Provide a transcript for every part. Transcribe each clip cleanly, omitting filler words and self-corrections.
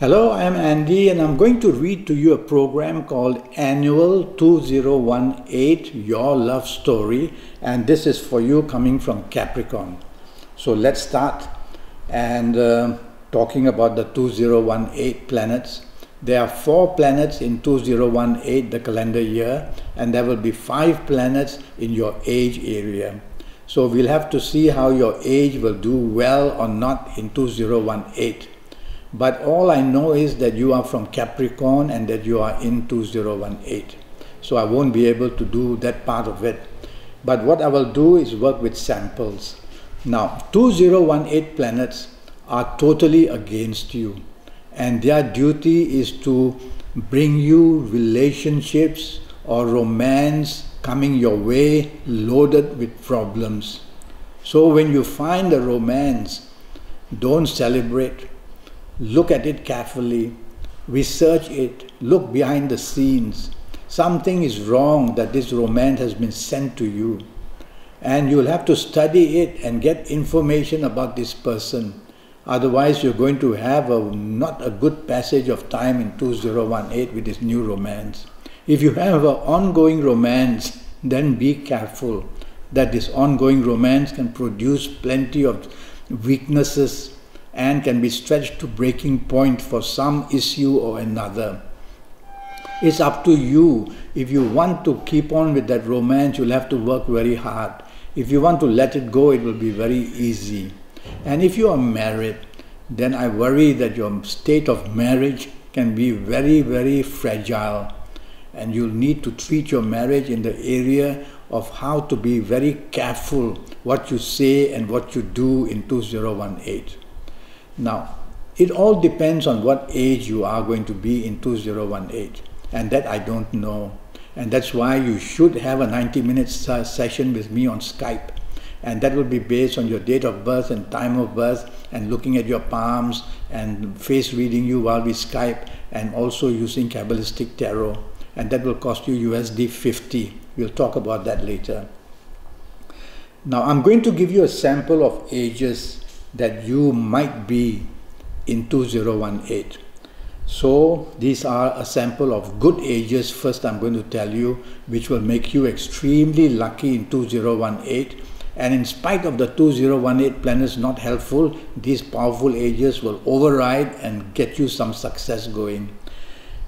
Hello, I am Andy and I'm going to read to you a program called Annual 2018 Your Love Story, and this is for you coming from Capricorn. So let's start and talking about the 2018 planets. There are 4 planets in 2018, the calendar year, and there will be 5 planets in your age area. So we'll have to see how your age will do well or not in 2018. But all I know is that you are from Capricorn and that you are in 2018. So I won't be able to do that part of it. But what I will do is work with samples. Now, 2018 planets are totally against you. And their duty is to bring you relationships or romance coming your way loaded with problems. So when you find a romance, don't celebrate. Look at it carefully, research it, look behind the scenes. Something is wrong that this romance has been sent to you. And you'll have to study it and get information about this person. Otherwise, you're going to have not a good passage of time in 2018 with this new romance. If you have an ongoing romance, then be careful that this ongoing romance can produce plenty of weaknesses and can be stretched to breaking point for some issue or another. It's up to you. If you want to keep on with that romance, you'll have to work very hard. If you want to let it go, it will be very easy. And if you are married, then I worry that your state of marriage can be very, very fragile. And you'll need to treat your marriage in the area of how to be very careful what you say and what you do in 2018. Now, it all depends on what age you are going to be in 2018, and that I don't know. And that's why you should have a 90-minute session with me on Skype. And that will be based on your date of birth and time of birth, and looking at your palms and face reading you while we Skype, and also using Kabbalistic Tarot. And that will cost you USD 50. We'll talk about that later. Now, I'm going to give you a sample of ages that you might be in 2018. So these are a sample of good ages. First, I'm going to tell you, which will make you extremely lucky in 2018. And in spite of the 2018 planets not helpful, these powerful ages will override and get you some success going.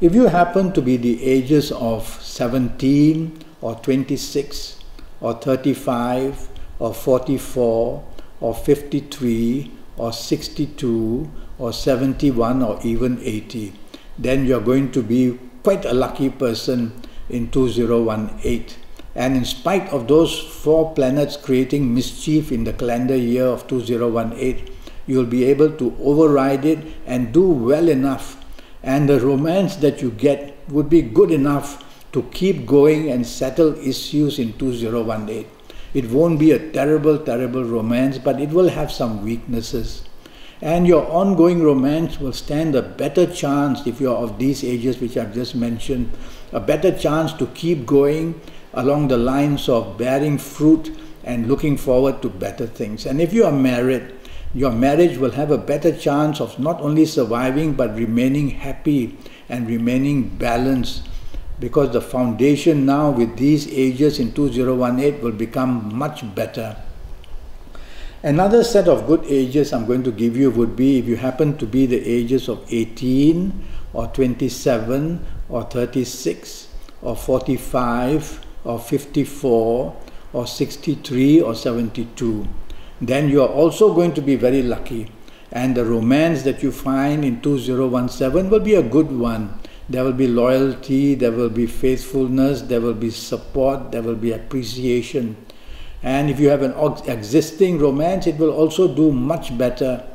If you happen to be the ages of 17 or 26 or 35 or 44 or 53 or 62 or 71 or even 80, then you're going to be quite a lucky person in 2018. And in spite of those 4 planets creating mischief in the calendar year of 2018, you'll be able to override it and do well enough. And the romance that you get would be good enough to keep going and settle issues in 2018. It won't be a terrible, terrible romance, but it will have some weaknesses. And your ongoing romance will stand a better chance, if you're of these ages which I've just mentioned, a better chance to keep going along the lines of bearing fruit and looking forward to better things. And if you are married, your marriage will have a better chance of not only surviving but remaining happy and remaining balanced, because the foundation now with these ages in 2018 will become much better. Another set of good ages I'm going to give you would be if you happen to be the ages of 18 or 27 or 36 or 45 or 54 or 63 or 72. Then you are also going to be very lucky. And the romance that you find in 2017 will be a good one. There will be loyalty, there will be faithfulness, there will be support, there will be appreciation. And if you have an existing romance, it will also do much better.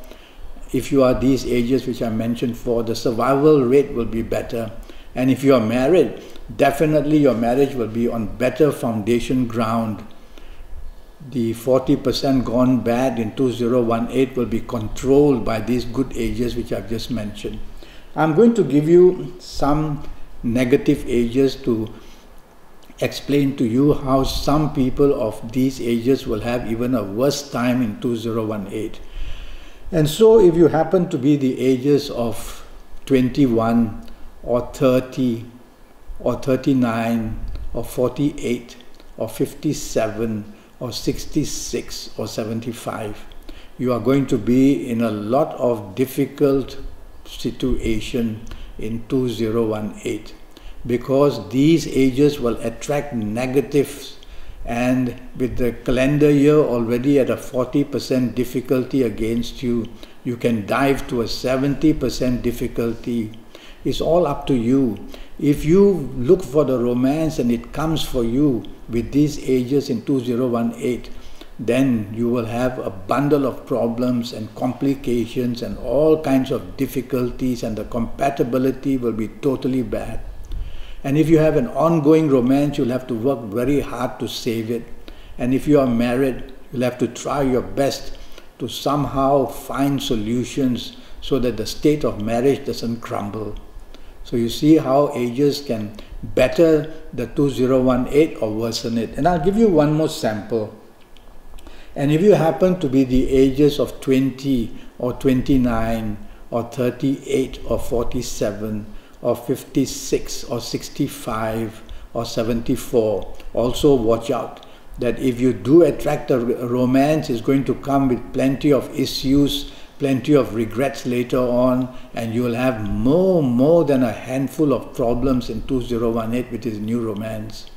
If you are these ages which I mentioned for, the survival rate will be better. And if you are married, definitely your marriage will be on better foundation ground. The 40% gone bad in 2018 will be controlled by these good ages which I've just mentioned. I'm going to give you some negative ages to explain to you how some people of these ages will have even a worse time in 2018. And so if you happen to be the ages of 21 or 30 or 39 or 48 or 57 or 66 or 75. You are going to be in a lot of difficult situation in 2018, because these ages will attract negatives, and with the calendar year already at a 40% difficulty against you, you can dive to a 70% difficulty. It's all up to you. If you look for the romance and it comes for you with these ages in 2018, then you will have a bundle of problems and complications and all kinds of difficulties, and the compatibility will be totally bad. And if you have an ongoing romance, you'll have to work very hard to save it. And if you are married, you'll have to try your best to somehow find solutions so that the state of marriage doesn't crumble. So you see how ages can better the 2018 or worsen it. And I'll give you one more sample. And if you happen to be the ages of 20 or 29 or 38 or 47 or 56 or 65 or 74, also watch out that if you do attract a romance, it's going to come with plenty of issues, plenty of regrets later on, and you will have more than a handful of problems in 2018 with this new romance.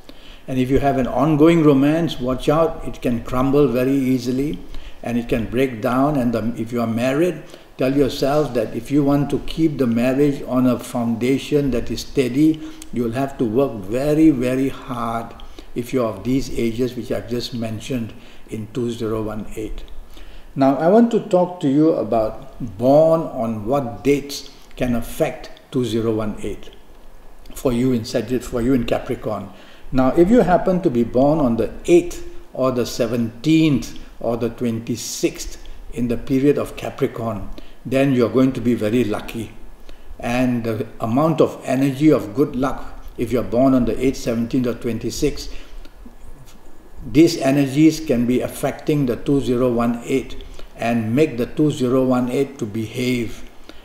And if you have an ongoing romance, watch out, it can crumble very easily and it can break down. And if you are married, tell yourself that if you want to keep the marriage on a foundation that is steady, you'll have to work very hard if you're of these ages which I've just mentioned in 2018. Now I want to talk to you about born on what dates can affect 2018 for you in Sagittarius, for you in Capricorn. Now if you happen to be born on the 8th or the 17th or the 26th in the period of Capricorn, then you're going to be very lucky. And the amount of energy of good luck, if you're born on the 8th, 17th or 26th, these energies can be affecting the 2018 and make the 2018 to behave.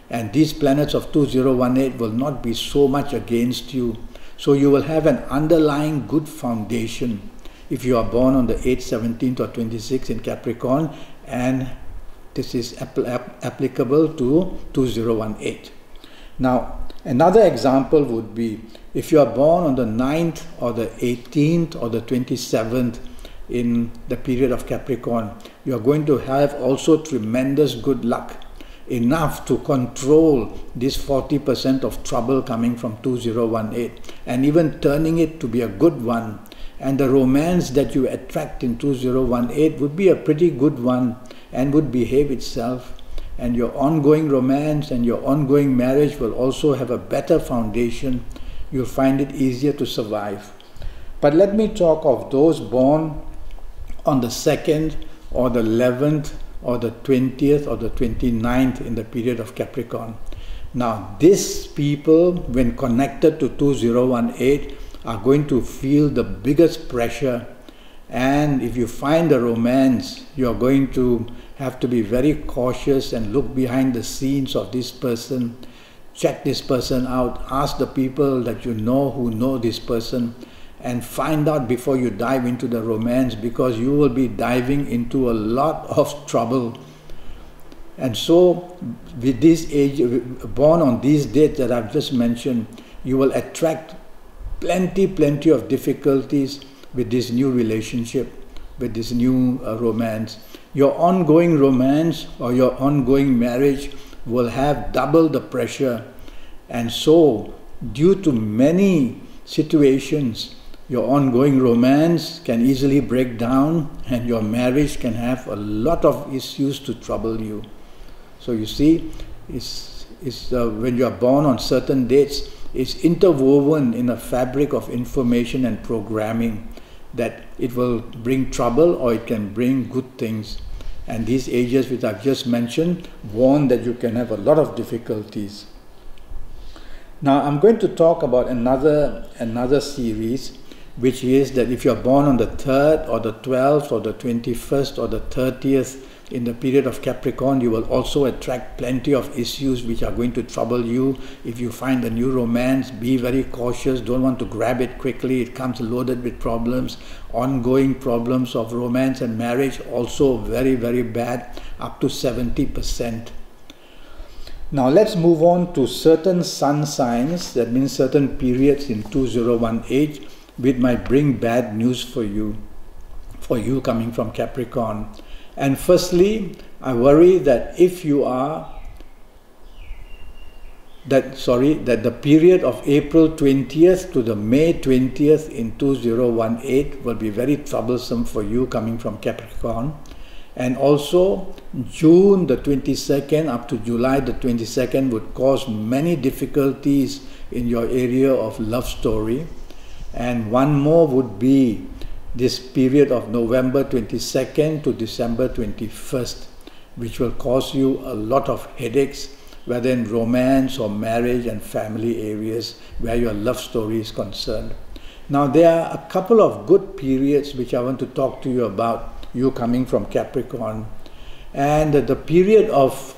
And these planets of 2018 will not be so much against you. So you will have an underlying good foundation if you are born on the 8th, 17th or 26th in Capricorn, and this is applicable to 2018. Now another example would be if you are born on the 9th or the 18th or the 27th in the period of Capricorn, you are going to have also tremendous good luck, enough to control this 40% of trouble coming from 2018 and even turning it to be a good one. And the romance that you attract in 2018 would be a pretty good one and would behave itself. And your ongoing romance and your ongoing marriage will also have a better foundation. You'll find it easier to survive. But let me talk of those born on the 2nd or the 11th or the 20th or the 29th in the period of Capricorn. Now these people, when connected to 2018, are going to feel the biggest pressure. And if you find a romance, you are going to have to be very cautious and look behind the scenes of this person, check this person out, ask the people that you know who know this person, and find out before you dive into the romance, because you will be diving into a lot of trouble. And so with this age, born on these dates that I've just mentioned, you will attract plenty of difficulties with this new relationship, with this new romance. Your ongoing romance or your ongoing marriage will have double the pressure. And so due to many situations, your ongoing romance can easily break down and your marriage can have a lot of issues to trouble you. So you see, when you are born on certain dates, it's interwoven in a fabric of information and programming that it will bring trouble or it can bring good things. And these ages which I've just mentioned warn that you can have a lot of difficulties. Now I'm going to talk about another series, which is that if you're born on the 3rd or the 12th or the 21st or the 30th In the period of Capricorn, you will also attract plenty of issues which are going to trouble you. If you find a new romance, be very cautious. Don't want to grab it quickly. It comes loaded with problems. Ongoing problems of romance and marriage, also very, very bad, up to 70%. Now let's move on to certain sun signs, that means certain periods in 2018, which might bring bad news for you coming from Capricorn. And firstly, I worry that if you are, that the period of April 20th to the May 20th in 2018 will be very troublesome for you coming from Capricorn. And also June the 22nd up to July the 22nd would cause many difficulties in your area of love story. And one more would be this period of November 22nd to December 21st, which will cause you a lot of headaches, whether in romance or marriage and family areas where your love story is concerned. Now there are a couple of good periods which I want to talk to you about, you coming from Capricorn. And the period of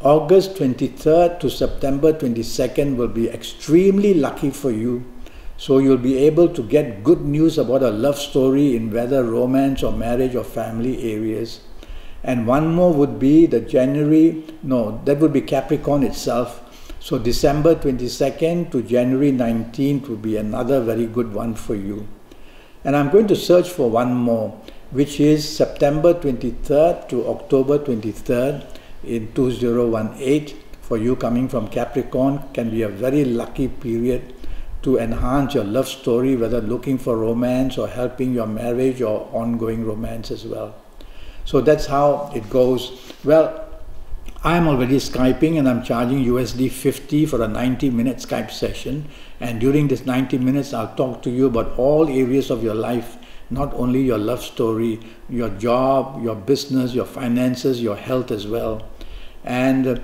August 23rd to September 22nd will be extremely lucky for you. So you'll be able to get good news about a love story in whether romance or marriage or family areas. And one more would be the that would be Capricorn itself. So December 22nd to January 19th would be another very good one for you. And I'm going to search for one more, which is September 23rd to October 23rd in 2018 for you coming from Capricorn. Can be a very lucky period to enhance your love story, whether looking for romance or helping your marriage or ongoing romance as well. So that's how it goes. Well, I'm already Skyping and I'm charging USD 50 for a 90-minute Skype session. And during this 90 minutes, I'll talk to you about all areas of your life, not only your love story, your job, your business, your finances, your health as well. And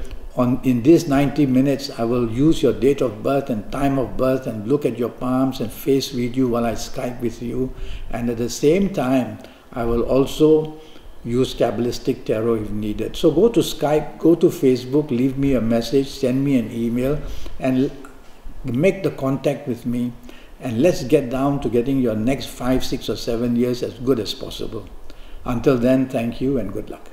in these 90 minutes, I will use your date of birth and time of birth and look at your palms and face read you while I Skype with you. And at the same time, I will also use Kabbalistic Tarot if needed. So go to Skype, go to Facebook, leave me a message, send me an email, and make the contact with me. And let's get down to getting your next 5, 6, or 7 years as good as possible. Until then, thank you and good luck.